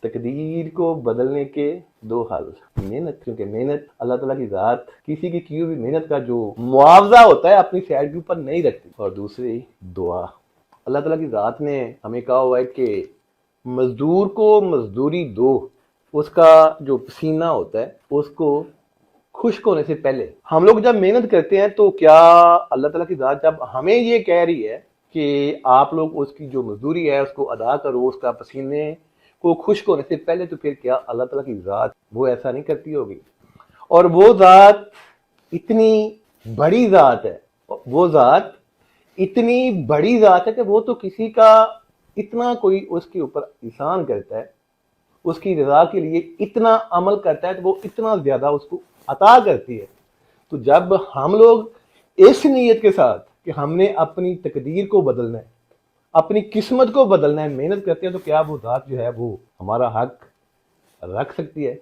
تقدیر کو بدلنے کے دو حل، محنت، کیونکہ محنت اللہ تعالیٰ کی ذات کسی کی ہوئی محنت کا جو معاوضہ ہوتا ہے اپنی سائڈ کے اوپر نہیں رکھتی، اور دوسری دعا۔ اللہ تعالیٰ کی ذات نے ہمیں کہا ہوا ہے کہ مزدور کو مزدوری دو، اس کا جو پسینہ ہوتا ہے اس کو خشک ہونے سے پہلے۔ ہم لوگ جب محنت کرتے ہیں تو کیا اللہ تعالیٰ کی ذات جب ہمیں یہ کہہ رہی ہے کہ آپ لوگ اس کی جو مزدوری ہے اس کو ادا کرو، اس کا پسینے کو خشک ہونے سے پہلے، تو پھر کیا اللہ تعالیٰ کی ذات وہ ایسا نہیں کرتی ہوگی؟ اور وہ ذات اتنی بڑی ذات ہے، وہ ذات اتنی بڑی ذات ہے کہ وہ تو کسی کا اتنا کوئی اس کے اوپر احسان کرتا ہے، اس کی رضا کے لیے اتنا عمل کرتا ہے تو وہ اتنا زیادہ اس کو عطا کرتی ہے۔ تو جب ہم لوگ اس نیت کے ساتھ کہ ہم نے اپنی تقدیر کو بدلنا ہے، اپنی قسمت کو بدلنا ہے، محنت کرتے ہیں، تو کیا وہ ذات جو ہے وہ ہمارا حق رکھ سکتی ہے؟